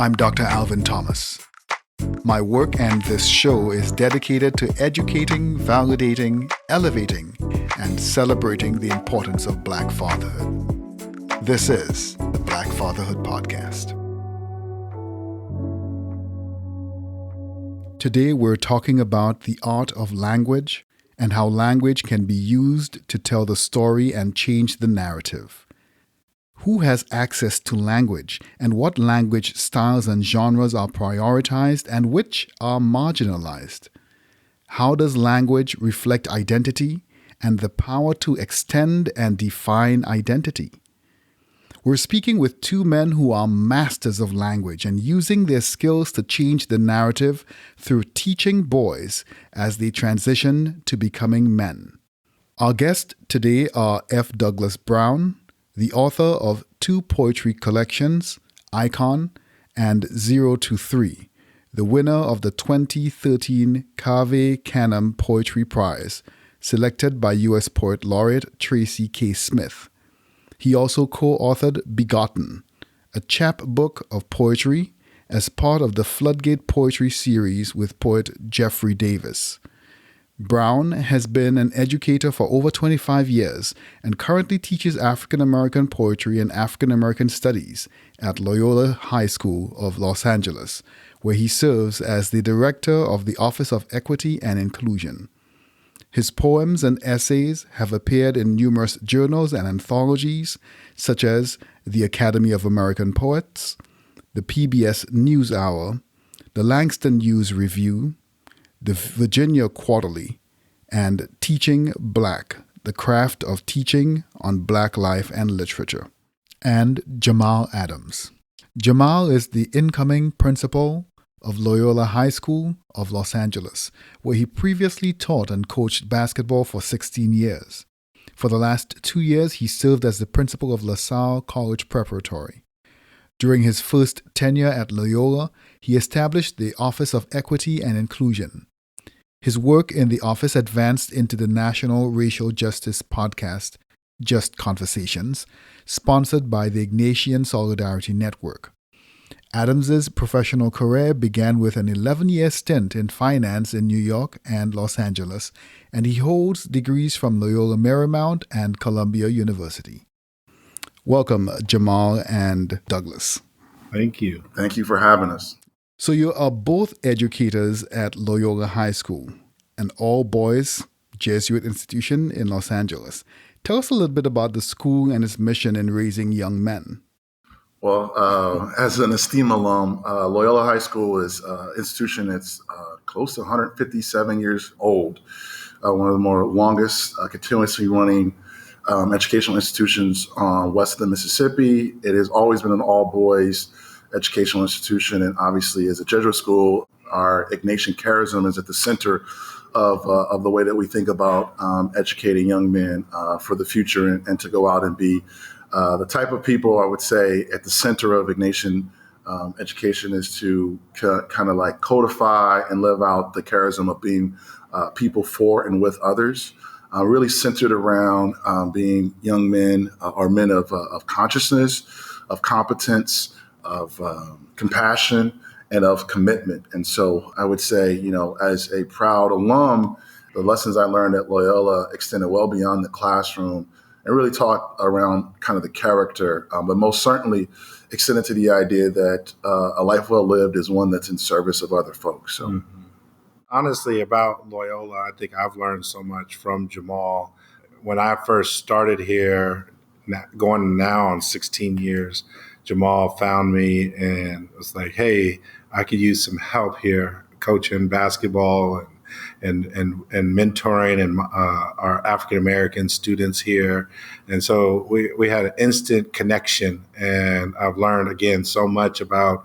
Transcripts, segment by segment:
I'm Dr. Alvin Thomas. My work and this show is dedicated to educating, validating, elevating, and celebrating the importance of Black fatherhood. This is the Black Fatherhood Podcast. Today we're talking about the art of language and how language can be used to tell the story and change the narrative. Who has access to language, and what language styles and genres are prioritized and which are marginalized? How does language reflect identity and the power to extend and define identity? We're speaking with two men who are masters of language and using their skills to change the narrative through teaching boys as they transition to becoming men. Our guests today are F. Douglas Brown, the author of two poetry collections, Icon and 0 to 3, the winner of the 2013 Cave Canem Poetry Prize, selected by U.S. Poet Laureate Tracy K. Smith. He also co-authored Begotten, a chapbook of poetry as part of the Floodgate Poetry series with poet Jeffrey Davis. Brown has been an educator for over 25 years and currently teaches African American poetry and African American studies at Loyola High School of Los Angeles, where he serves as the director of the Office of Equity and Inclusion. His poems and essays have appeared in numerous journals and anthologies, such as the Academy of American Poets, the PBS NewsHour, the Langston News Review, the Virginia Quarterly, and Teaching Black, the Craft of Teaching on Black Life and Literature, and Jamal Adams. Jamal is the incoming principal of Loyola High School of Los Angeles, where he previously taught and coached basketball for 16 years. For the last 2 years, he served as the principal of LaSalle College Preparatory. During his first tenure at Loyola, he established the Office of Equity and Inclusion. His work in the office advanced into the national racial justice podcast, Just Conversations, sponsored by the Ignatian Solidarity Network. Adams's professional career began with an 11-year stint in finance in New York and Los Angeles, and he holds degrees from Loyola Marymount and Columbia University. Welcome, Jamal and Douglas. Thank you. Thank you for having us. So you are both educators at Loyola High School, an all-boys Jesuit institution in Los Angeles. Tell us a little bit about the school and its mission in raising young men. Well, as an esteemed alum, Loyola High School is an institution that's close to 157 years old, one of the more longest continuously running educational institutions west of the Mississippi. It has always been an all-boys educational institution, and obviously as a Jesuit school, our Ignatian charism is at the center of the way that we think about educating young men for the future and to go out and be the type of people I would say at the center of Ignatian education is to kind of like codify and live out the charism of being people for and with others, really centered around being young men or men of consciousness, of competence, of compassion, and of commitment. And so I would say, as a proud alum, the lessons I learned at Loyola extended well beyond the classroom and really taught around kind of the character, but most certainly extended to the idea that a life well lived is one that's in service of other folks. So, Honestly, about Loyola, I think I've learned so much from Jamal. When I first started here, going now on 16 years, Jamal found me and was like, hey, I could use some help here coaching basketball and mentoring and our African-American students here. And so we had an instant connection, and I've learned, again, so much about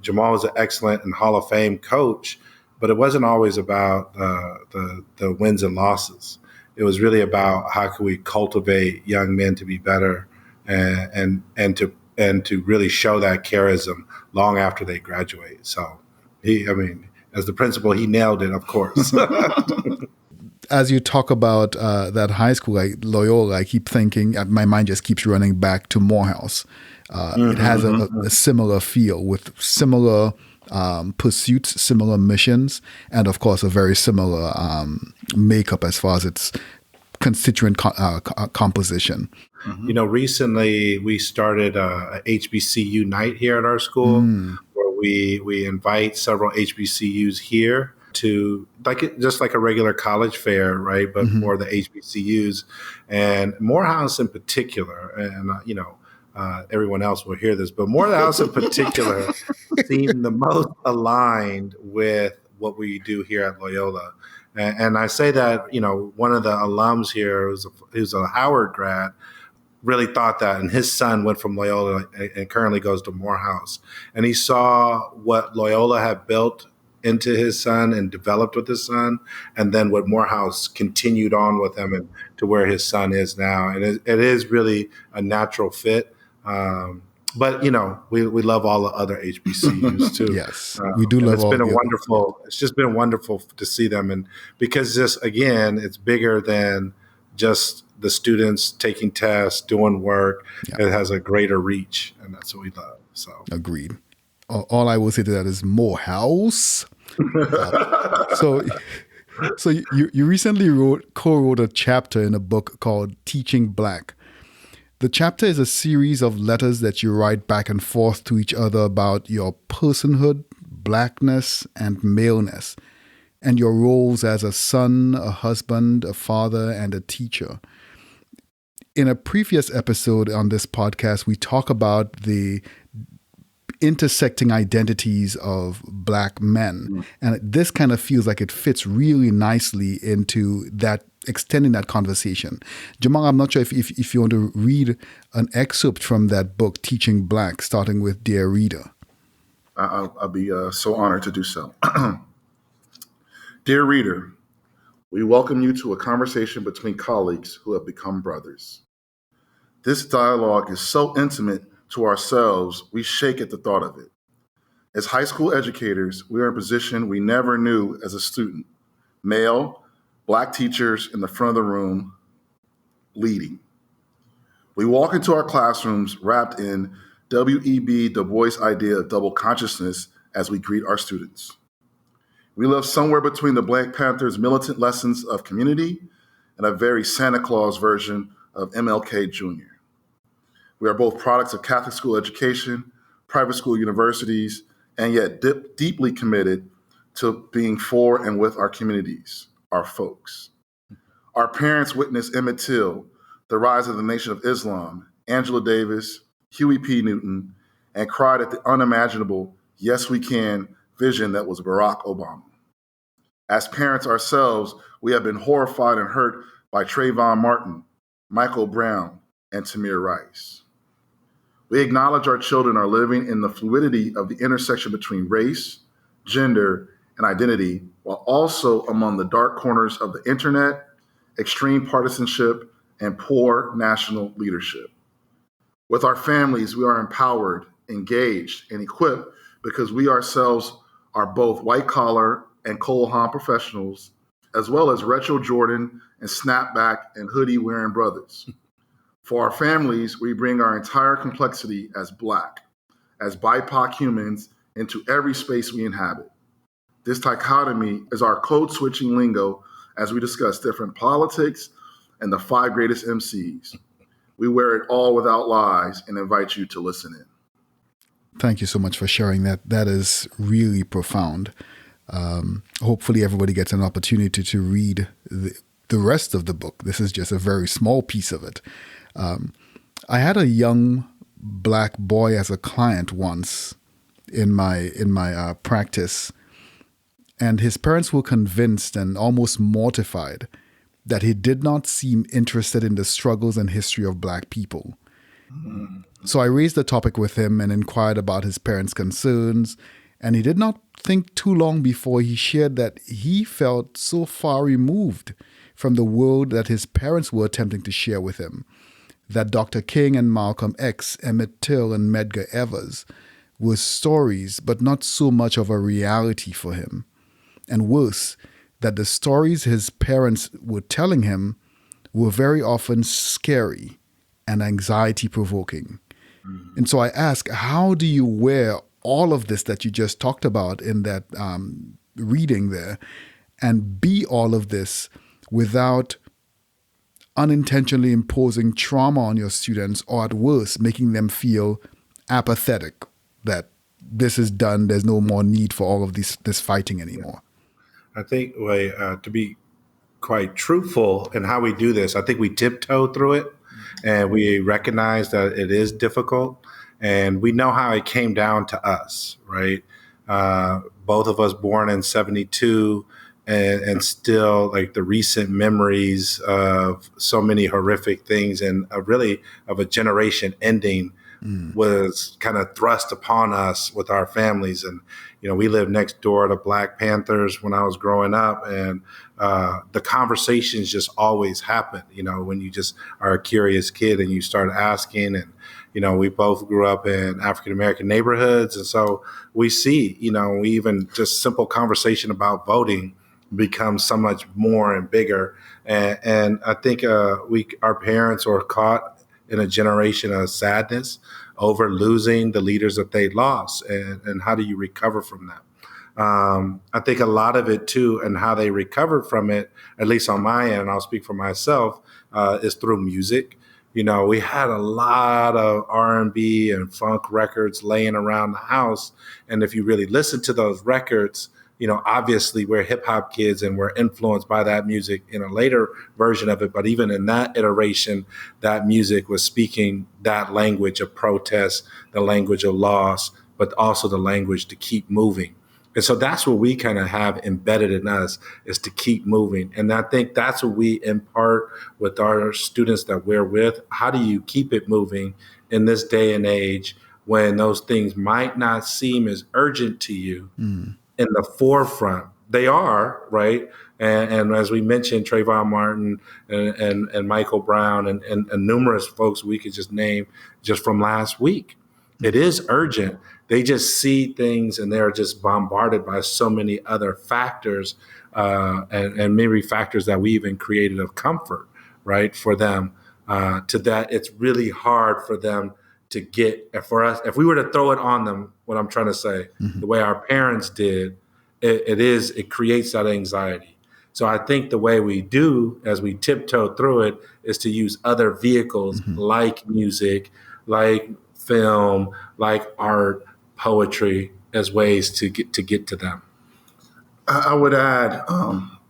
Jamal is an excellent and Hall of Fame coach, but it wasn't always about the wins and losses. It was really about how can we cultivate young men to be better and to really show that charism long after they graduate. So as the principal, he nailed it, of course. as you talk about that high school, like Loyola, I keep thinking, my mind just keeps running back to Morehouse. It has a similar feel with similar pursuits, similar missions, and of course a very similar makeup as far as its constituent composition. You know, recently we started a HBCU night here at our school, where we invite several HBCUs here to just like a regular college fair, right? But for the HBCUs and Morehouse in particular, and everyone else will hear this, but Morehouse in particular seemed the most aligned with what we do here at Loyola. And I say that, one of the alums here, who's a Howard grad, really thought that, and his son went from Loyola and currently goes to Morehouse. And he saw what Loyola had built into his son and developed with his son, and then what Morehouse continued on with him and to where his son is now. And it is really a natural fit. But we love all the other HBCUs too. Yes, we do love. It's just been wonderful to see them, and because it's bigger than just the students taking tests, doing work. Yeah. It has a greater reach, and that's what we love. So agreed. All I will say to that is Morehouse. So you recently co-wrote a chapter in a book called Teaching Black. The chapter is a series of letters that you write back and forth to each other about your personhood, blackness, and maleness, and your roles as a son, a husband, a father, and a teacher. In a previous episode on this podcast, we talk about the intersecting identities of Black men. And this kind of feels like it fits really nicely into that, extending that conversation. Jamal, I'm not sure if you want to read an excerpt from that book, Teaching Black, starting with Dear Reader. I'll be so honored to do so. Dear Reader, we welcome you to a conversation between colleagues who have become brothers. This dialogue is so intimate to ourselves, we shake at the thought of it. As high school educators, we are in a position we never knew as a student. Male, Black teachers in the front of the room, leading. We walk into our classrooms wrapped in W.E.B. Du Bois' idea of double consciousness as we greet our students. We live somewhere between the Black Panthers' militant lessons of community and a very Santa Claus version of MLK Jr. We are both products of Catholic school education, private school universities, and yet deeply committed to being for and with our communities, our folks. Our parents witnessed Emmett Till, the rise of the Nation of Islam, Angela Davis, Huey P. Newton, and cried at the unimaginable "Yes, we can" vision that was Barack Obama. As parents ourselves, we have been horrified and hurt by Trayvon Martin, Michael Brown, and Tamir Rice. We acknowledge our children are living in the fluidity of the intersection between race, gender, and identity, while also among the dark corners of the internet, extreme partisanship, and poor national leadership. With our families, we are empowered, engaged, and equipped because we ourselves are both white-collar and Cole Haan professionals, as well as retro Jordan and snapback and hoodie-wearing brothers. For our families, we bring our entire complexity as Black, as BIPOC humans into every space we inhabit. This dichotomy is our code-switching lingo as we discuss different politics and the 5 greatest MCs. We wear it all without lies and invite you to listen in. Thank you so much for sharing that. That is really profound. Hopefully everybody gets an opportunity to read the rest of the book. This is just a very small piece of it. I had a young Black boy as a client once in my practice, and his parents were convinced and almost mortified that he did not seem interested in the struggles and history of Black people. So I raised the topic with him and inquired about his parents' concerns, and he did not think too long before he shared that he felt so far removed from the world that his parents were attempting to share with him, that Dr. King and Malcolm X, Emmett Till and Medgar Evers were stories, but not so much of a reality for him. And worse, that the stories his parents were telling him were very often scary and anxiety provoking. And so I ask, how do you wear all of this that you just talked about in that reading there and be all of this without unintentionally imposing trauma on your students, or at worst, making them feel apathetic that this is done, there's no more need for all of this fighting anymore? I think to be quite truthful in how we do this, I think we tiptoe through it and we recognize that it is difficult and we know how it came down to us, right? Both of us born in 72 and still like the recent memories of so many horrific things and really of a generation ending was kind of thrust upon us with our families. And, we lived next door to Black Panthers when I was growing up. And the conversations just always happen, when you just are a curious kid and you start asking. And, we both grew up in African-American neighborhoods. And so we see, we even just simple conversation about voting becomes so much more and bigger. And I think our parents were caught in a generation of sadness over losing the leaders that they lost. And how do you recover from that? I think a lot of it too, and how they recovered from it, at least on my end, I'll speak for myself, is through music. We had a lot of R&B and funk records laying around the house. And if you really listen to those records, obviously we're hip hop kids and we're influenced by that music in a later version of it. But even in that iteration, that music was speaking that language of protest, the language of loss, but also the language to keep moving. And so that's what we kind of have embedded in us, is to keep moving. And I think that's what we impart with our students that we're with. How do you keep it moving in this day and age when those things might not seem as urgent to you? In the forefront? They are, right? And as we mentioned, Trayvon Martin and Michael Brown and numerous folks we could just name just from last week. It is urgent. They just see things and they're just bombarded by so many other factors and maybe factors that we even created of comfort, right, for them, to that it's really hard for them to get, for us, if we were to throw it on them, what I'm trying to say, the way our parents did, it creates that anxiety. So I think the way we do, as we tiptoe through it, is to use other vehicles like music, like film, like art, poetry, as ways to get to them. I would add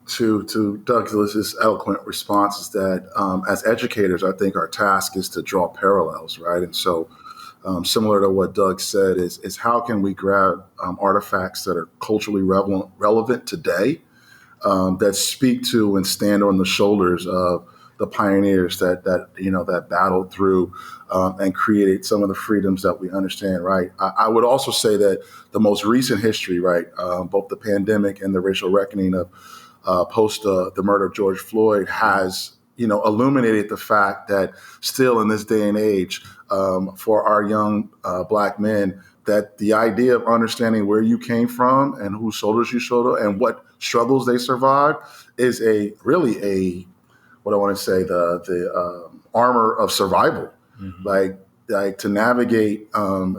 to Douglas's eloquent response is that as educators, I think our task is to draw parallels, right? And so similar to what Doug said is how can we grab artifacts that are culturally relevant today that speak to and stand on the shoulders of the pioneers that battled through and created some of the freedoms that we understand, right? I would also say that the most recent history, right, both the pandemic and the racial reckoning of post the murder of George Floyd has, illuminated the fact that still in this day and age, for our young Black men, that the idea of understanding where you came from and whose shoulders you shoulder and what struggles they survived is what I want to say, the armor of survival, like to navigate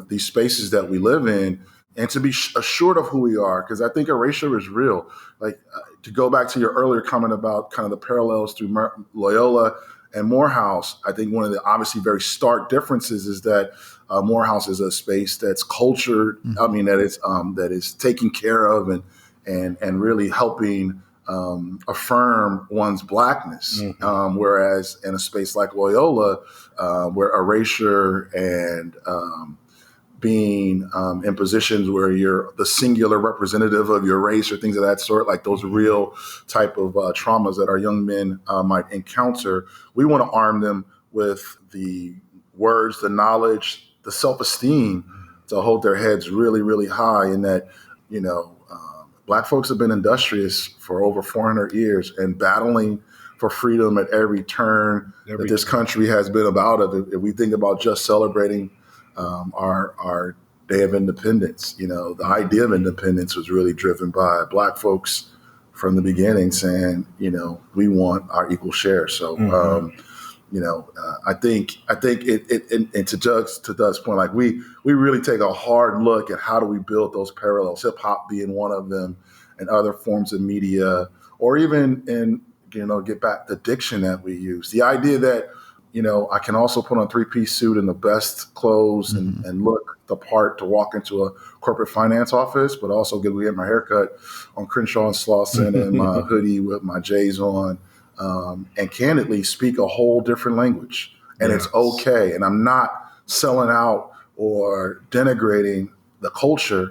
these spaces that we live in and to be assured of who we are. Because I think erasure is real. Like to go back to your earlier comment about kind of the parallels through Loyola and Morehouse, I think one of the obviously very stark differences is that Morehouse is a space that's cultured. I mean, that is taken care of and really helping affirm one's Blackness. Whereas in a space like Loyola, where erasure and being in positions where you're the singular representative of your race or things of that sort, like those real type of traumas that our young men might encounter, we want to arm them with the words, the knowledge, the self-esteem to hold their heads really, really high. And that, Black folks have been industrious for over 400 years and battling for freedom at every turn that this country has been about. If we think about just celebrating our Day of Independence, the idea of independence was really driven by Black folks from the beginning saying, we want our equal share. So, I think and to Doug's point, like we really take a hard look at how do we build those parallels, hip hop being one of them, and other forms of media, or even in get back the diction that we use. The idea that I can also put on 3-piece suit and the best clothes and look the part to walk into a corporate finance office, but also get my haircut on Crenshaw and Slauson and my hoodie with my J's on, and candidly speak a whole different language. And It's okay. And I'm not selling out or denigrating the culture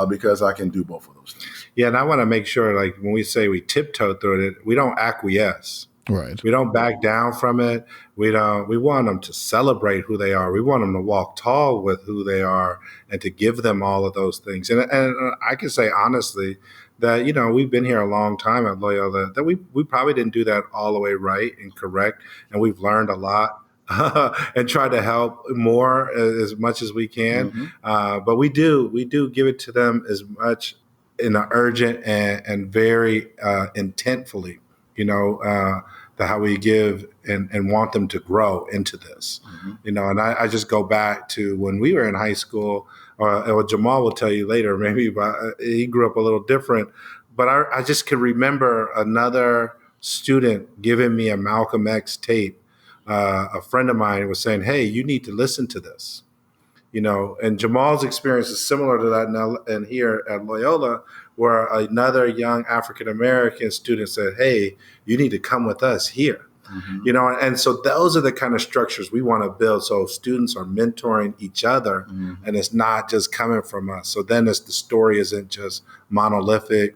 because I can do both of those things. Yeah, and I want to make sure, like when we say we tiptoe through it, we don't acquiesce. Right. We don't back down from it. We want them to celebrate who they are. We want them to walk tall with who they are and to give them all of those things. And I can say honestly that, we've been here a long time at Loyola, that we probably didn't do that all the way right and correct. And we've learned a lot and try to help more as much as we can. But we do give it to them as much in an urgent and very intentfully, how we give and want them to grow into this, and I just go back to when we were in high school, or Jamal will tell you later, maybe, but he grew up a little different, but I just can remember another student giving me a Malcolm X tape. A friend of mine was saying, "Hey, you need to listen to this." And Jamal's experience is similar to that now, and here at Loyola, where another young African-American student said, "Hey, you need to come with us here." And so those are the kind of structures we want to build. So students are mentoring each other, and it's not just coming from us. So then the story isn't just monolithic,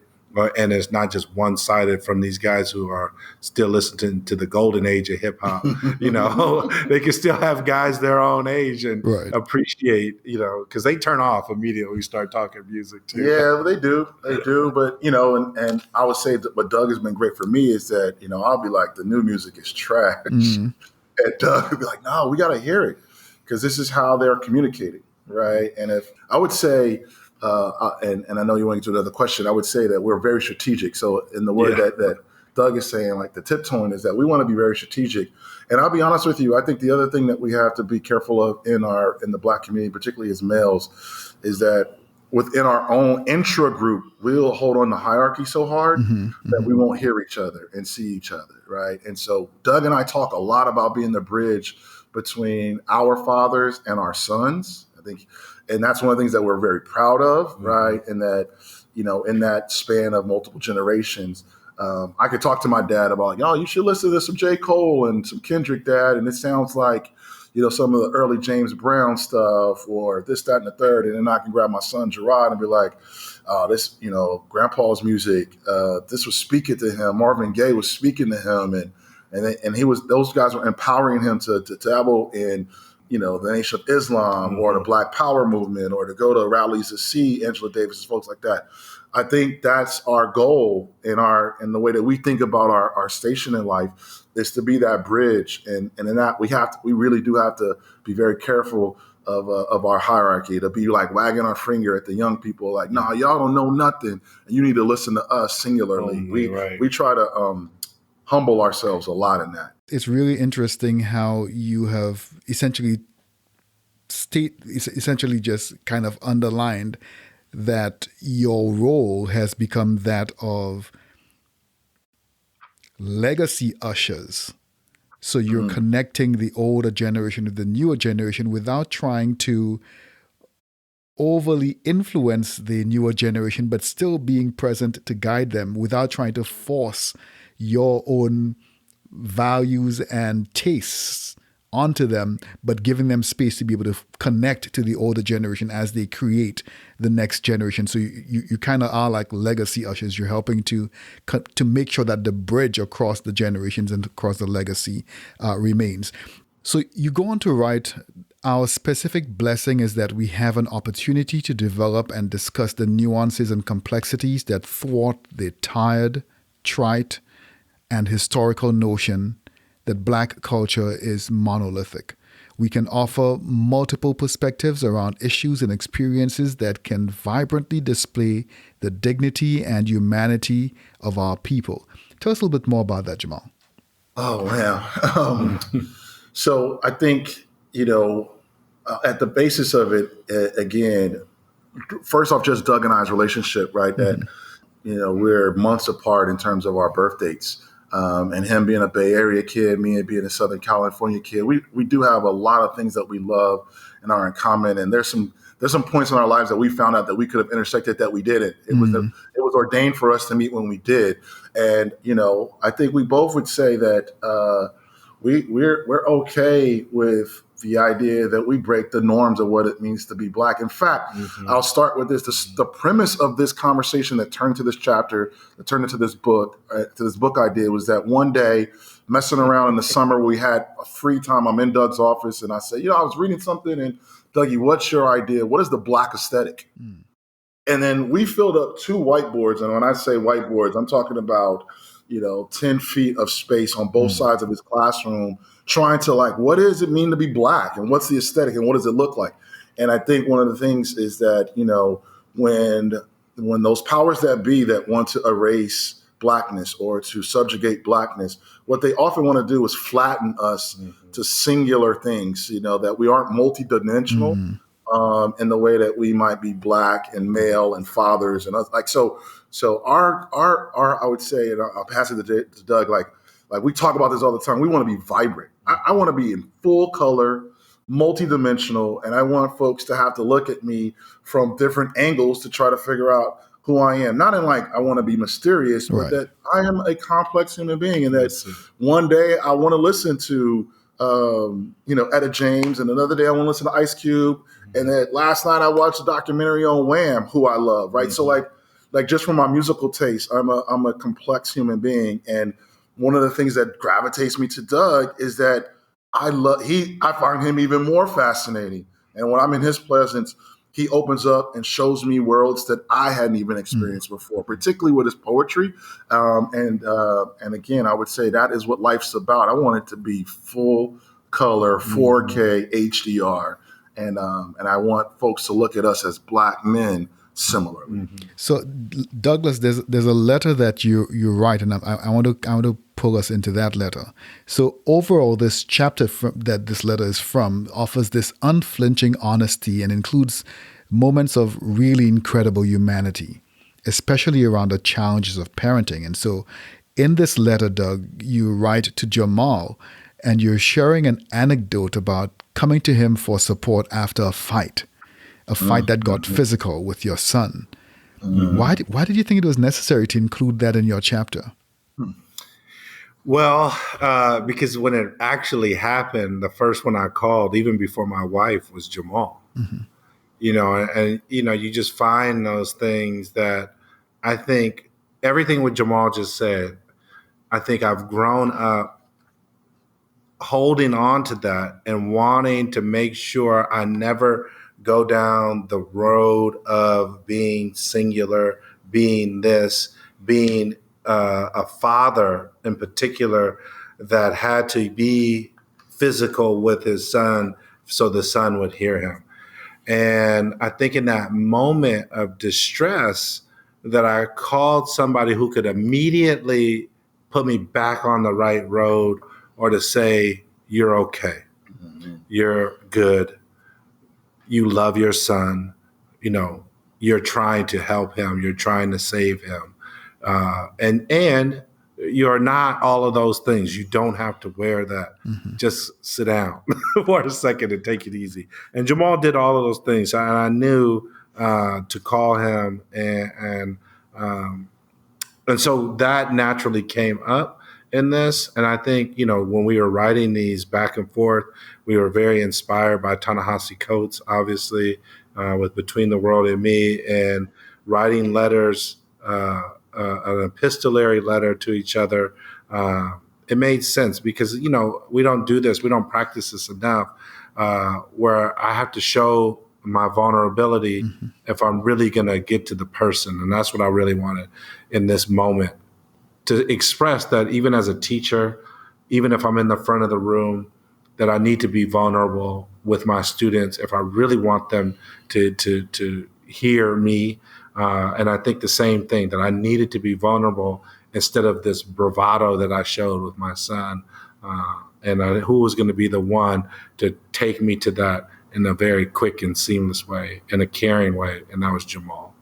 and it's not just one-sided from these guys who are still listening to the golden age of hip hop. They can still have guys their own age and appreciate, because they turn off immediately when we start talking music too. Yeah, well, they do. But, and I would say that what Doug has been great for me is that, I'll be like, the new music is trash. And Doug would be like, no, we got to hear it because this is how they're communicating. Right. And if I would say, and I know you want to get to another question, I would say that we're very strategic. So in the word that Doug is saying, like the tiptoeing, is that we want to be very strategic. And I'll be honest with you, I think the other thing that we have to be careful of in the Black community, particularly as males, is that within our own intra group, we'll hold on to hierarchy so hard that we won't hear each other and see each other. Right. And so Doug and I talk a lot about being the bridge between our fathers and our sons. I think, and that's one of the things that we're very proud of, right? And that, in that span of multiple generations, I could talk to my dad about, like, oh, you should listen to some J. Cole and some Kendrick, Dad. And it sounds like, some of the early James Brown stuff or this, that, and the third. And then I can grab my son, Gerard, and be like, this, Grandpa's music, this was speaking to him. Marvin Gaye was speaking to him. And those guys were empowering him to dabble in, the Nation of Islam or the Black Power movement, or to go to rallies to see Angela Davis, folks like that. I think that's our goal in the way that we think about our station in life, is to be that bridge. And in that we really do have to be very careful of our hierarchy, to be like wagging our finger at the young people, like, nah, y'all don't know nothing, and you need to listen to us singularly. We try to humble ourselves a lot in that. It's really interesting how you have essentially just kind of underlined that your role has become that of legacy ushers. So you're connecting the older generation with the newer generation without trying to overly influence the newer generation, but still being present to guide them without trying to force your own values and tastes onto them, but giving them space to be able to connect to the older generation as they create the next generation. So you kind of are like legacy ushers. You're helping to make sure that the bridge across the generations and across the legacy remains. So you go on to write, our specific blessing is that we have an opportunity to develop and discuss the nuances and complexities that thwart the tired, trite, and historical notion that Black culture is monolithic. We can offer multiple perspectives around issues and experiences that can vibrantly display the dignity and humanity of our people. Tell us a little bit more about that, Jamal. Oh, man. So I think, at the basis of it, again, first off, just Doug and I's relationship, right? That, we're months apart in terms of our birth dates. And him being a Bay Area kid, me being a Southern California kid, we do have a lot of things that we love and are in common. And there's some points in our lives that we found out that we could have intersected that we didn't. It was ordained for us to meet when we did. And, I think we both would say that we're okay with the idea that we break the norms of what it means to be Black. In fact, I'll start with this. The premise of this conversation that turned to this chapter, that turned into this book idea, was that one day, messing around in the summer, we had a free time. I'm in Doug's office, and I said, I was reading something, and Dougie, what's your idea? What is the Black aesthetic? And then we filled up 2 whiteboards. And when I say whiteboards, I'm talking about 10 feet of space on both sides of his classroom, trying to what does it mean to be Black, and what's the aesthetic, and what does it look like? And I think one of the things is that, when those powers that be that want to erase Blackness or to subjugate Blackness, what they often want to do is flatten us to singular things, that we aren't multidimensional in the way that we might be Black and male and fathers and so our I would say, and I'll pass it to Doug, like we talk about this all the time. We want to be vibrant. I want to be in full color, multidimensional, and I want folks to have to look at me from different angles to try to figure out who I am. Not in I want to be mysterious, but that I am a complex human being, and that one day I want to listen to Etta James, and another day I want to listen to Ice Cube, and that last night I watched a documentary on Wham, who I love, right? So just from my musical taste, I'm a complex human being. And one of the things that gravitates me to Doug is that I find him even more fascinating. And when I'm in his presence, he opens up and shows me worlds that I hadn't even experienced before, particularly with his poetry. And again, I would say that is what life's about. I want it to be full color, 4K, HDR. And I want folks to look at us as Black men similarly. So, Douglas, there's a letter that you write, and I want to pull us into that letter. So, overall, this chapter that this letter is from offers this unflinching honesty and includes moments of really incredible humanity, especially around the challenges of parenting. And so, in this letter, Doug, you write to Jamal, and you're sharing an anecdote about coming to him for support after a fight that got physical with your son. Why did you think it was necessary to include that in your chapter? Well, because when it actually happened, the first one I called, even before my wife, was Jamal. You just find those things that I think everything what Jamal just said, I think I've grown up holding on to that and wanting to make sure I never go down the road of being singular, being this, being a father in particular that had to be physical with his son so the son would hear him. And I think in that moment of distress that I called somebody who could immediately put me back on the right road, or to say, you're okay, you're good, you love your son, you're trying to help him, you're trying to save him. And you're not all of those things. You don't have to wear that. Just sit down for a second and take it easy. And Jamal did all of those things. And I knew to call him. And so that naturally came up in this. And I think, when we were writing these back and forth, we were very inspired by Ta-Nehisi Coates, obviously, with Between the World and Me, and writing letters, an epistolary letter to each other. It made sense because, we don't do this. We don't practice this enough, where I have to show my vulnerability if I'm really going to get to the person. And that's what I really wanted in this moment, to express that even as a teacher, even if I'm in the front of the room, that I need to be vulnerable with my students if I really want them to hear me. And I think the same thing, that I needed to be vulnerable instead of this bravado that I showed with my son. Who was going to be the one to take me to that in a very quick and seamless way, in a caring way, and that was Jamal.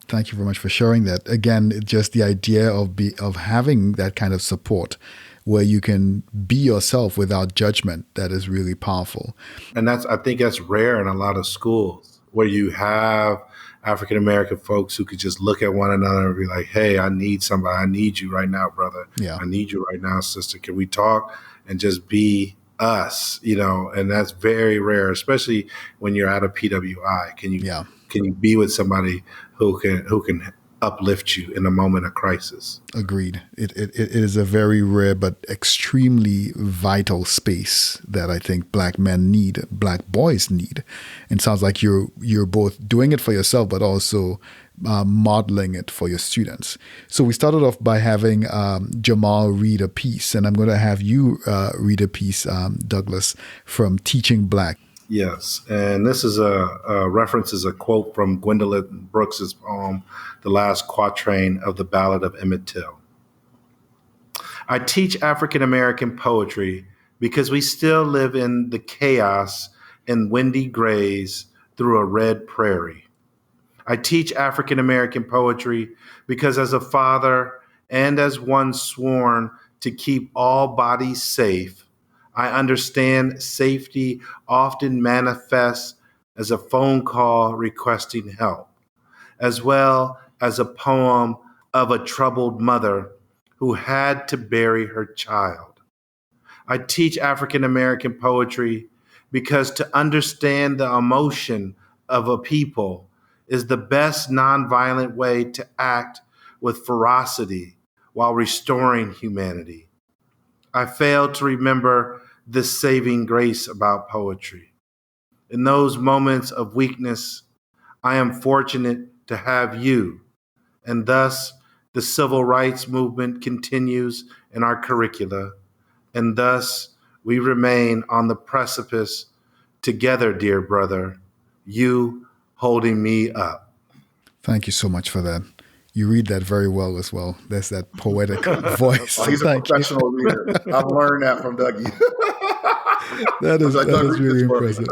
Thank you very much for sharing that. Again, just the idea of having that kind of support where you can be yourself without judgment, that is really powerful. And I think that's rare in a lot of schools, where you have African American folks who could just look at one another and be like, hey, I need somebody. I need you right now, brother. Yeah. I need you right now, sister. Can we talk and just be us? And that's very rare, especially when you're at a PWI. Can you be with somebody who can uplift you in a moment of crisis? Agreed. It is a very rare but extremely vital space that I think Black men need, Black boys need. And it sounds like you're both doing it for yourself, but also modeling it for your students. So we started off by having Jamal read a piece, and I'm going to have you read a piece, Douglas, from Teaching Black. Yes, and this is references a quote from Gwendolyn Brooks's poem, The Last Quatrain of the Ballad of Emmett Till. I teach African American poetry because we still live in the chaos and windy grays through a red prairie. I teach African American poetry because as a father and as one sworn to keep all bodies safe, I understand safety often manifests as a phone call requesting help, as well as a poem of a troubled mother who had to bury her child. I teach African American poetry because to understand the emotion of a people is the best nonviolent way to act with ferocity while restoring humanity. I fail to remember this saving grace about poetry. In those moments of weakness, I am fortunate to have you, and thus the civil rights movement continues in our curricula, and thus we remain on the precipice together, dear brother, you holding me up. Thank you so much for that. You read that very well as well. There's that poetic voice. He's a professional reader. I've learned that from Dougie. That is really impressive.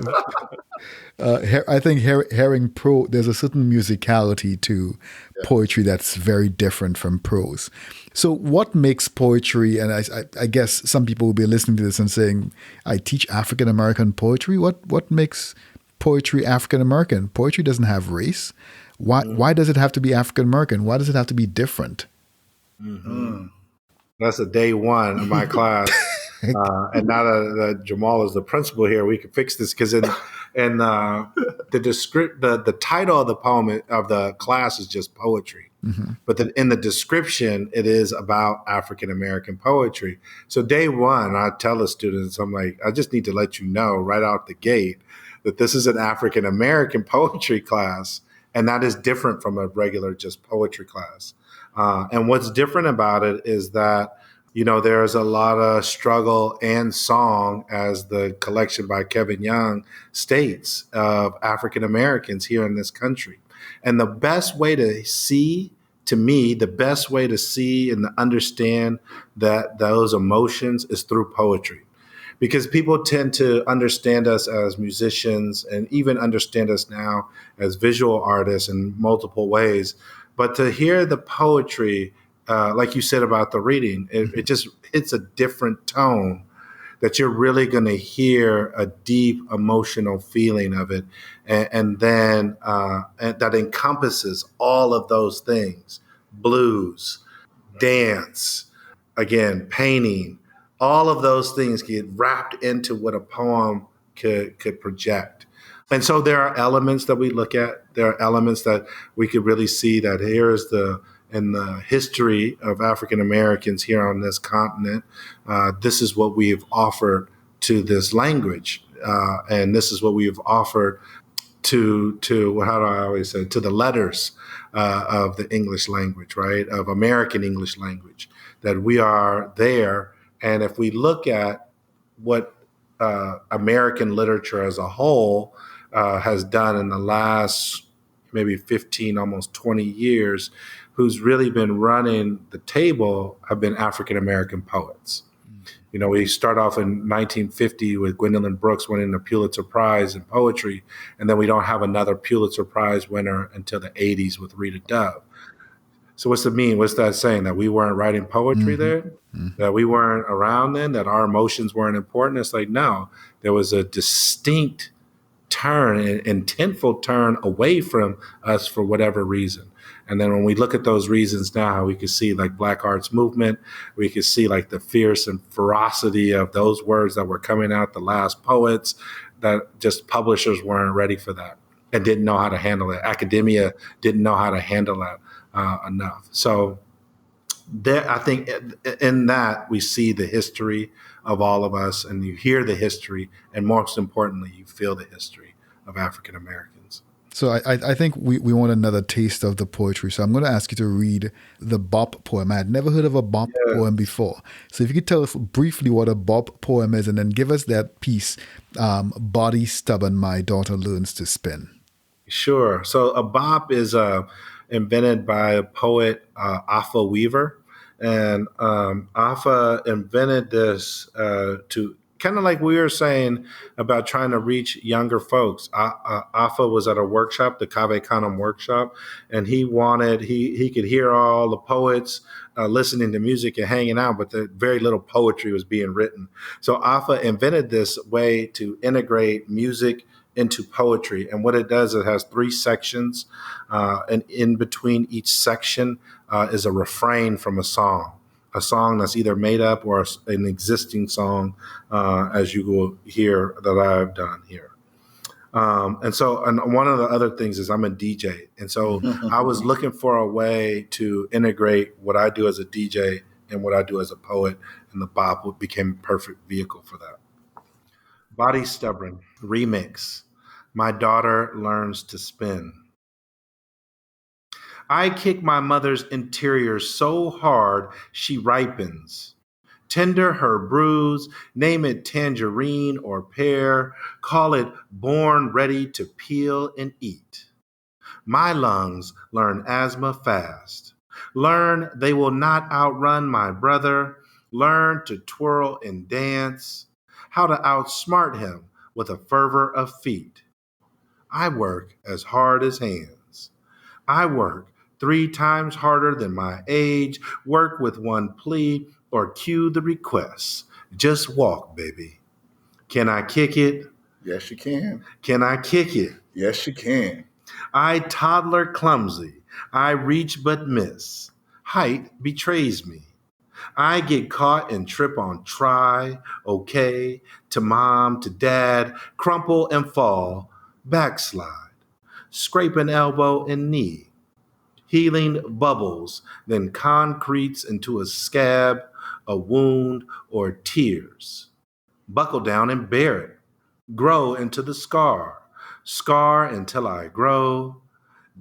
I think hearing there's a certain musicality to poetry that's very different from prose. So what makes poetry, and I guess some people will be listening to this and saying, I teach African American poetry. What makes poetry African American? Poetry doesn't have race. Why does it have to be African American? Why does it have to be different? Mm-hmm. That's a day one of my class. And now that Jamal is the principal here, we can fix this, because the title of the poem of the class is just poetry. Mm-hmm. But in the description, it is about African American poetry. So day one, I tell the students, I'm like, I just need to let you know right out the gate that this is an African American poetry class, and that is different from a regular just poetry class. And what's different about it is that, there's a lot of struggle and song, as the collection by Kevin Young states, of African Americans here in this country. And the best way to see and understand that those emotions is through poetry. Because people tend to understand us as musicians and even understand us now as visual artists in multiple ways. But to hear the poetry, like you said about the reading, it just hits a different tone, that you're really going to hear a deep emotional feeling of it. And then that encompasses all of those things: blues, dance, again, painting. All of those things get wrapped into what a poem could project. And so there are elements that we look at. There are elements that we could really see that here is in the history of African Americans here on this continent. This is what we have offered to this language. And this is what we have offered to how do I always say, to the letters of the English language, right? Of American English language, that we are there. And if we look at what American literature as a whole has done in the last maybe 15, almost 20 years, who's really been running the table have been African American poets. You know, we start off in 1950 with Gwendolyn Brooks winning the Pulitzer Prize in poetry, and then we don't have another Pulitzer Prize winner until the 80s with Rita Dove. So what's it mean? What's that saying? That we weren't writing poetry Mm-hmm. there? Mm-hmm. That we weren't around then? That our emotions weren't important? It's like, no, there was a distinct turn, an intentful turn away from us for whatever reason. And then when we look at those reasons now, we can see like Black Arts Movement, we can see like the fierce and ferocity of those words that were coming out, the last poets, that just publishers weren't ready for that and didn't know how to handle it. Academia didn't know how to handle that enough. So there, I think in that we see the history of all of us, and you hear the history, and most importantly, you feel the history of African Americans. So I think we want another taste of the poetry. So I'm going to ask you to read the Bop poem. I had never heard of a Bop poem before. So if you could tell us briefly what a Bop poem is, and then give us that piece, Body Stubborn, My Daughter Learns to Spin. Sure. So a bop is invented by a poet, Alpha Weaver. And Alpha invented this to kind of like we were saying about trying to reach younger folks. Alpha was at a workshop, the Cave Canem workshop, and he could hear all the poets listening to music and hanging out, but very little poetry was being written. So Alpha invented this way to integrate music into poetry. And what it does, it has 3 sections, and in between each section is a refrain from a song that's either made up or an existing song, as you will hear that I've done here. And one of the other things is I'm a DJ. And so I was looking for a way to integrate what I do as a DJ and what I do as a poet, and the bop became a perfect vehicle for that. Body Stubborn, remix. My daughter learns to spin. I kick my mother's interior so hard she ripens. Tender her bruise, name it tangerine or pear, call it born ready to peel and eat. My lungs learn asthma fast. Learn they will not outrun my brother. Learn to twirl and dance. How to outsmart him with a fervor of feet. I work as hard as hands. I work 3 times harder than my age, work with one plea, or cue the request. Just walk, baby. Can I kick it? Yes, you can. Can I kick it? Yes, you can. I toddler clumsy. I reach but miss. Height betrays me. I get caught and trip on try, okay, to mom, to dad, crumple and fall, backslide, scrape an elbow and knee, healing bubbles, then concretes into a scab, a wound, or tears. Buckle down and bear it. Grow into the scar. Scar until I grow.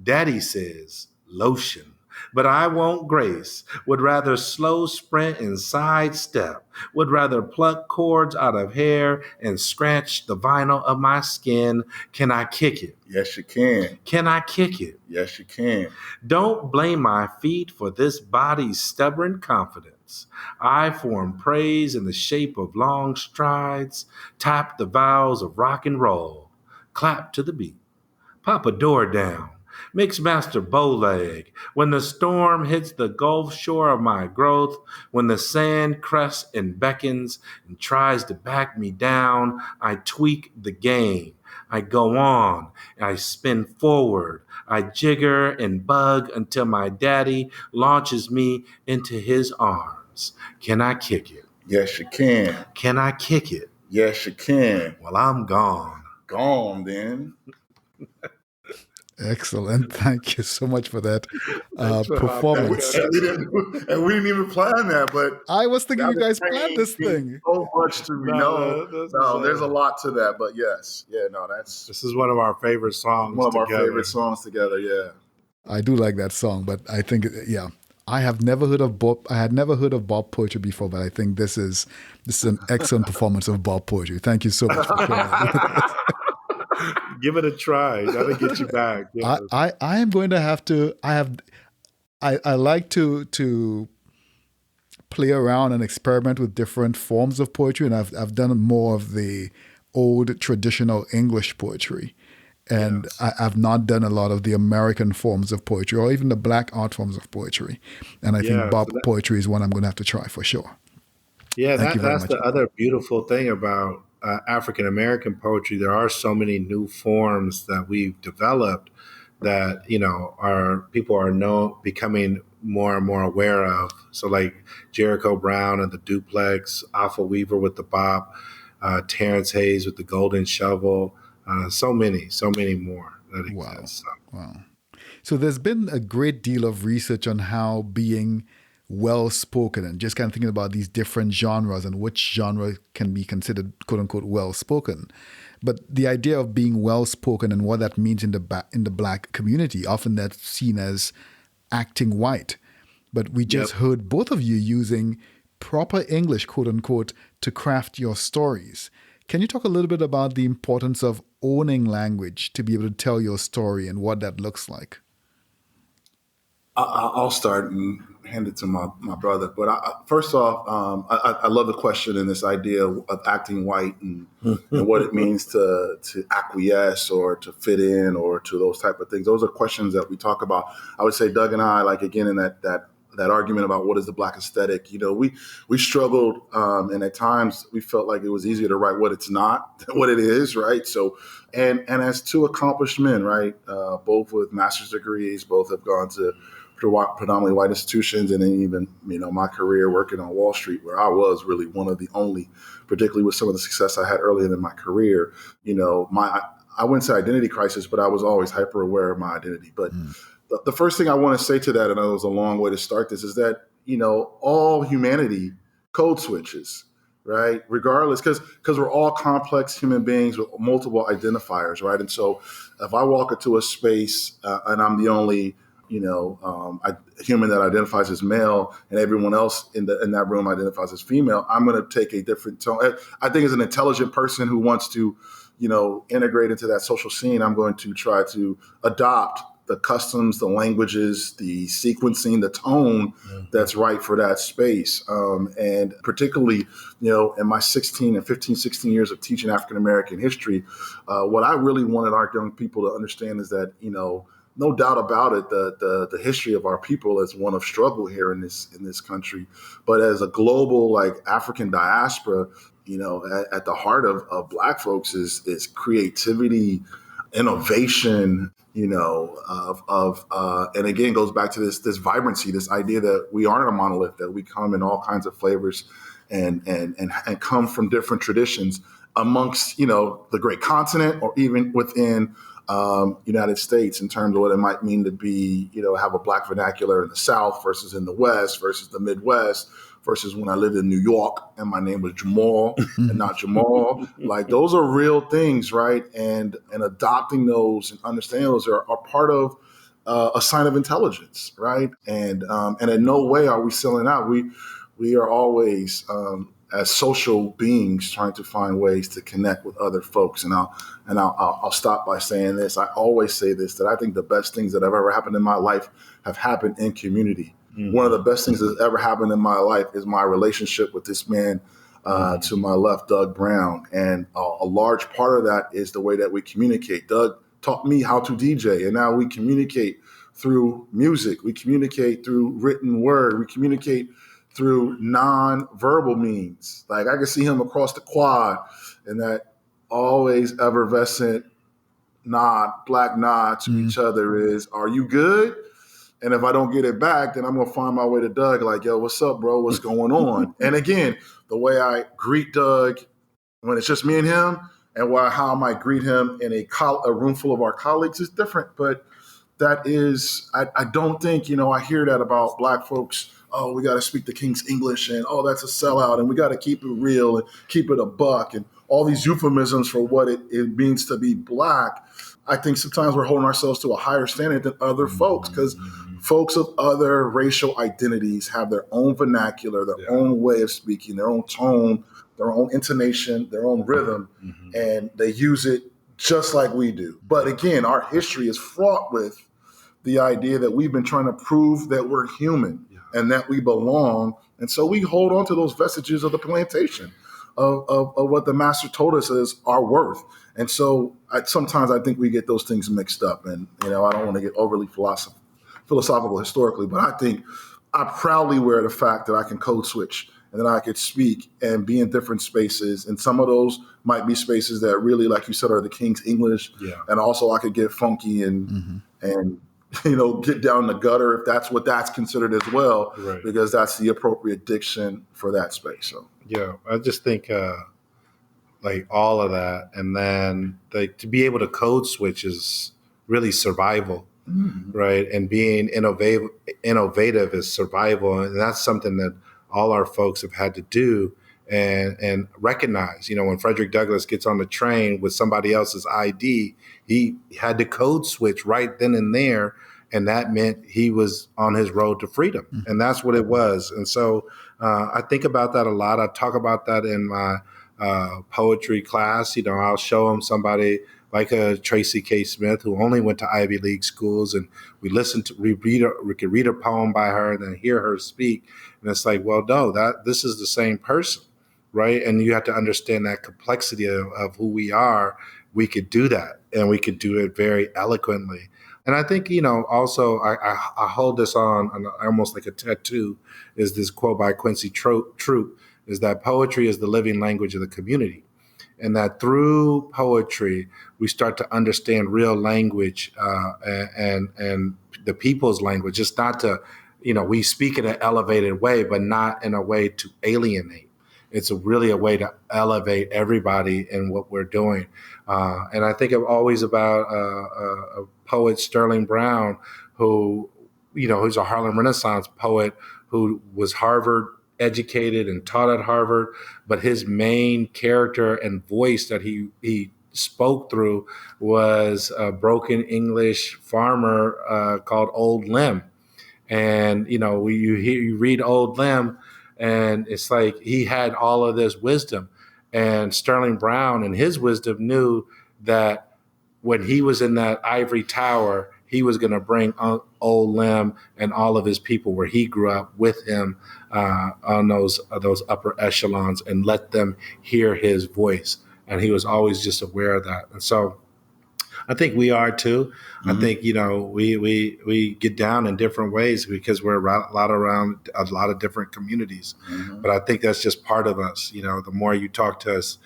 Daddy says lotion, but I won't grace. Would rather slow sprint and sidestep. Would rather pluck cords out of hair and scratch the vinyl of my skin. Can I kick it? Yes, you can. Can I kick it? Yes, you can. Don't blame my feet for this body's stubborn confidence. I form praise in the shape of long strides, tap the vowels of rock and roll, clap to the beat, pop a door down, Mixmaster Bowleg. When the storm hits the gulf shore of my growth, when the sand crests and beckons and tries to back me down, I tweak the game. I go on, I spin forward, I jigger and bug until my daddy launches me into his arms. Can I kick it? Yes, you can. Can I kick it? Yes, you can. Well, I'm gone. Gone then. Excellent. Thank you so much for that for performance. And we didn't even plan that, but I was thinking you guys that planned this means thing. so much to me. No, there's a lot to that, but yes. Yeah, no, that's This is one of our favorite songs. one of together. our favorite songs together, yeah. I do like that song, but I think, yeah, I have never heard of Bob. I had never heard of Bob poetry before, but I think this is an excellent performance of Bob poetry. Thank you so much for sharing. Give it a try. That'll get you back. I, Yes. I am going to have to. I like to play around and experiment with different forms of poetry, and I've done more of the old traditional English poetry, and Yes. I've not done a lot of the American forms of poetry or even the black art forms of poetry. And I think Yeah. Bob poetry is one I'm going to have to try for sure. Yeah, Thank you very that's much. the other beautiful thing about African American poetry. There are so many new forms that we've developed that our people are becoming more and more aware of. So like Jericho Brown and the duplex, Alpha Weaver with the bop, Terrence Hayes with the golden shovel. So many more that Wow. exist. So, Wow. So there's been a great deal of research on how being well spoken and just kind of thinking about these different genres and which genre can be considered quote unquote well spoken. But the idea of being well spoken and what that means in the black community, often that's seen as acting white. But we yep. just heard both of you using proper English, quote unquote, to craft your stories. Can you talk a little bit about the importance of owning language to be able to tell your story and what that looks like? I'll start and hand it to my brother. But first off, I love the question and this idea of acting white and what it means to acquiesce or to fit in or to those type of things. Those are questions that we talk about. I would say Doug and I, like again in that argument about what is the black aesthetic, we struggled, and at times we felt like it was easier to write what it's not than what it is, right? So, and as two accomplished men, right, both with master's degrees, both have gone to predominantly white institutions, and then even my career working on Wall Street, where I was really one of the only, particularly with some of the success I had earlier in my career. I wouldn't say identity crisis, but I was always hyper aware of my identity. But the first thing I want to say to that, and it was a long way to start this, is that all humanity code switches, right? Regardless, because we're all complex human beings with multiple identifiers, right? And so if I walk into a space and I'm the only human that identifies as male, and everyone else in that room identifies as female, I'm going to take a different tone. I think as an intelligent person who wants to, integrate into that social scene, I'm going to try to adopt the customs, the languages, the sequencing, the tone that's right for that space. And particularly, in my 16 years of teaching African American history, what I really wanted our young people to understand is that, no doubt about it, the history of our people is one of struggle here in this country. But as a global, like, African diaspora, at the heart of Black folks is creativity, innovation, and again goes back to this vibrancy, this idea that we aren't a monolith, that we come in all kinds of flavors and come from different traditions amongst the great continent, or even within United States, in terms of what it might mean to be, have a Black vernacular in the South versus in the West versus the Midwest versus when I lived in New York and my name was Jamal and not Jamal. Like, those are real things, right? And adopting those and understanding those are part of a sign of intelligence, right? And in no way are we selling out. We are always as social beings trying to find ways to connect with other folks. And I'll stop by saying this. I always say this, that I think the best things that have ever happened in my life have happened in community. One of the best things that's ever happened in my life is my relationship with this man to my left, Doug Brown. And a large part of that is the way that we communicate. Doug taught me how to DJ, and now we communicate through music. We communicate through written word. We communicate through non-verbal means. Like, I can see him across the quad, and that always effervescent Black nod to each other is, "Are you good?" And if I don't get it back, then I'm going to find my way to Doug, like, "Yo, what's up, bro? What's going on?" And again, the way I greet Doug when it's just me and him, and how I might greet him in a room full of our colleagues is different. But that is, I don't think, I hear that about Black folks. Oh, we got to speak the King's English, and that's a sellout, and we got to keep it real and keep it a buck, and all these euphemisms for what it means to be Black. I think sometimes we're holding ourselves to a higher standard than other folks because Mhm. folks of other racial identities have their own vernacular, their Yeah. own way of speaking, their own tone, their own intonation, their own rhythm, Mhm. and they use it just like we do. But again, our history is fraught with the idea that we've been trying to prove that we're human Yeah. and that we belong. And so we hold on to those vestiges of the plantation of what the master told us is our worth. And so sometimes I think we get those things mixed up. And, I don't want to get overly philosophical historically, but I think I proudly wear the fact that I can code switch and that I could speak and be in different spaces. And some of those might be spaces that really, like you said, are the King's English. Yeah. And also I could get funky and get down the gutter if that's what that's considered as well, Right. because that's the appropriate diction for that space. So Yeah. I just think like all of that, and then to be able to code switch is really survival, right? And being innovative is survival, and that's something that all our folks have had to do and recognize. When Frederick Douglass gets on the train with somebody else's ID, he had to code switch right then and there, and that meant he was on his road to freedom, and that's what it was. And so I think about that a lot. I talk about that in my poetry class. I'll show them somebody like a Tracy K. Smith who only went to Ivy League schools, and we could read a poem by her and then hear her speak, and it's like, well, no, this is the same person, right? And you have to understand that complexity of who we are. We could do that, and we could do it very eloquently. And I think, also I hold this on almost like a tattoo, is this quote by Quincy Troop, is that poetry is the living language of the community. And that through poetry, we start to understand real language and the people's language. Just not to, we speak in an elevated way, but not in a way to alienate. It's really a way to elevate everybody in what we're doing. And I think always about a poet, Sterling Brown, who, who's a Harlem Renaissance poet who was Harvard educated and taught at Harvard, but his main character and voice that he spoke through was a broken English farmer called Old Lim. And you read Old Lim, and it's like he had all of this wisdom. And Sterling Brown, and his wisdom, knew that when he was in that ivory tower, he was going to bring Old Lim and all of his people where he grew up with him on those upper echelons and let them hear his voice. And he was always just aware of that. And so I think we are too. I think we get down in different ways because we're around a lot of different communities. But I think that's just part of us. The more you talk to us,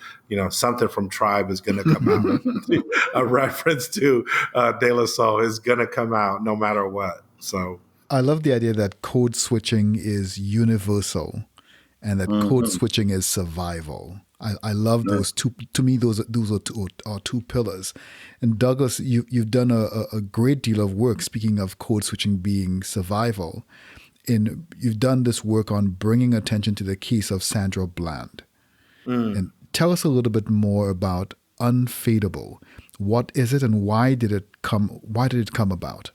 something from Tribe is going to come out. A reference to De La Soul is going to come out no matter what. So I love the idea that code switching is universal and that code switching is survival. I love those two. To me, those are two pillars. And Douglas, you've done a great deal of work. Speaking of code switching being survival, you've done this work on bringing attention to the case of Sandra Bland. And tell us a little bit more about Unfadable. What is it, and why did it come? Why did it come about?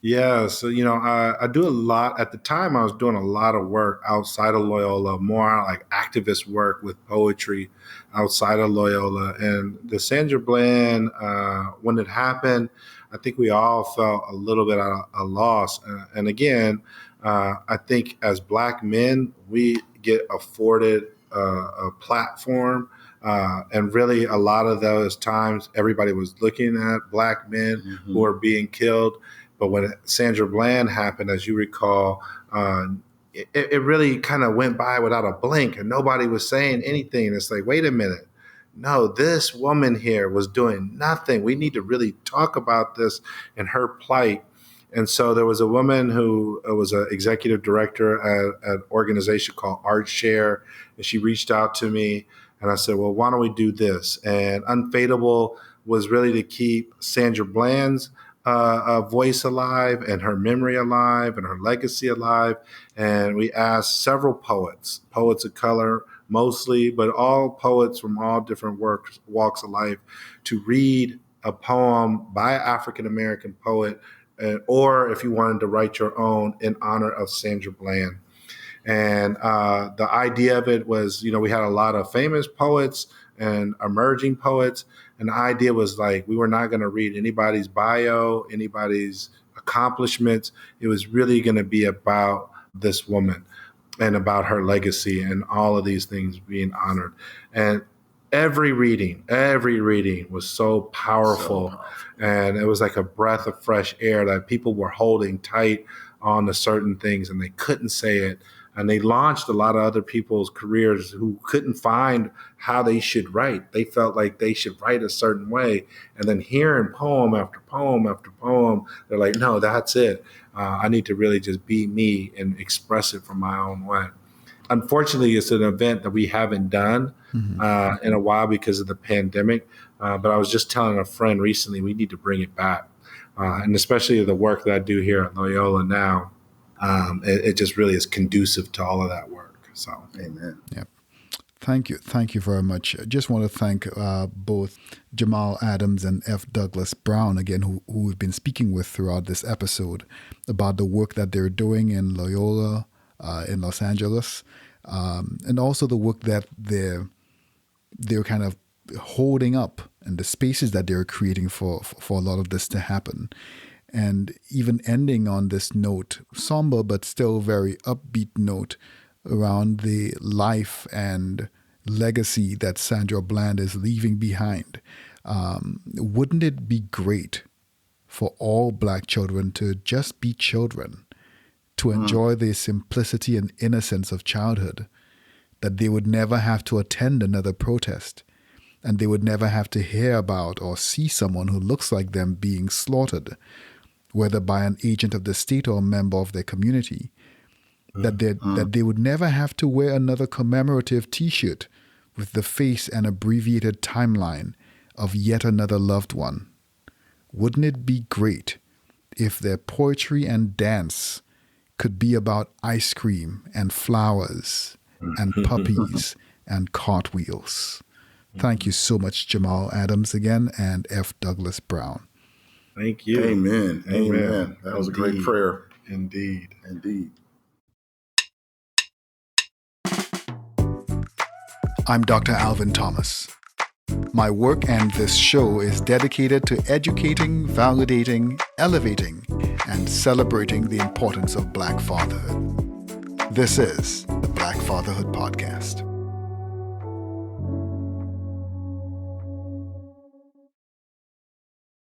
yeah, so I do a lot. At the time, I was doing a lot of work outside of Loyola, more like activist work with poetry outside of Loyola. And the Sandra Bland, when it happened, I think we all felt a little bit at a loss. And again, I think as Black men, we get afforded a platform. And really, a lot of those times, everybody was looking at Black men who are being killed. But when Sandra Bland happened, as you recall, it really kind of went by without a blink, and nobody was saying anything. It's like, wait a minute. No, this woman here was doing nothing. We need to really talk about this and her plight. And so there was a woman who was an executive director at an organization called ArtShare, and she reached out to me, and I said, well, why don't we do this? And Unfadable was really to keep Sandra Bland's voice alive and her memory alive and her legacy alive. And we asked several poets of color mostly, but all poets from all different walks of life to read a poem by an African-American poet, or if you wanted to write your own in honor of Sandra Bland. And the idea of it was, we had a lot of famous poets and emerging poets. And the idea was like, we were not going to read anybody's bio, anybody's accomplishments. It was really going to be about this woman and about her legacy and all of these things being honored. And every reading was so powerful. And it was like a breath of fresh air that people were holding tight on to certain things and they couldn't say it. And they launched a lot of other people's careers who couldn't find how they should write. They felt like they should write a certain way. And then hearing poem after poem after poem, they're like, no, that's it. I need to really just be me and express it from my own way. Unfortunately, it's an event that we haven't done in a while because of the pandemic. But I was just telling a friend recently, we need to bring it back. And especially the work that I do here at Loyola now. It just really is conducive to all of that work. So, amen. Yep. Thank you. Thank you very much. I just want to thank both Jamal Adams and F. Douglas Brown, again, who we've been speaking with throughout this episode about the work that they're doing in Loyola, in Los Angeles, and also the work that they're kind of holding up and the spaces that they're creating for a lot of this to happen. And even ending on this note, somber but still very upbeat note around the life and legacy that Sandra Bland is leaving behind. Wouldn't it be great for all Black children to just be children, to enjoy the simplicity and innocence of childhood, that they would never have to attend another protest, and they would never have to hear about or see someone who looks like them being slaughtered, whether by an agent of the state or a member of their community, that they would never have to wear another commemorative T-shirt with the face and abbreviated timeline of yet another loved one. Wouldn't it be great if their poetry and dance could be about ice cream and flowers and puppies and cartwheels? Thank you so much, Jamal Adams again, and F. Douglas Brown. Thank you. Amen. Amen. That was a great prayer. Indeed. I'm Dr. Alvin Thomas. My work and this show is dedicated to educating, validating, elevating, and celebrating the importance of Black fatherhood. This is the Black Fatherhood Podcast.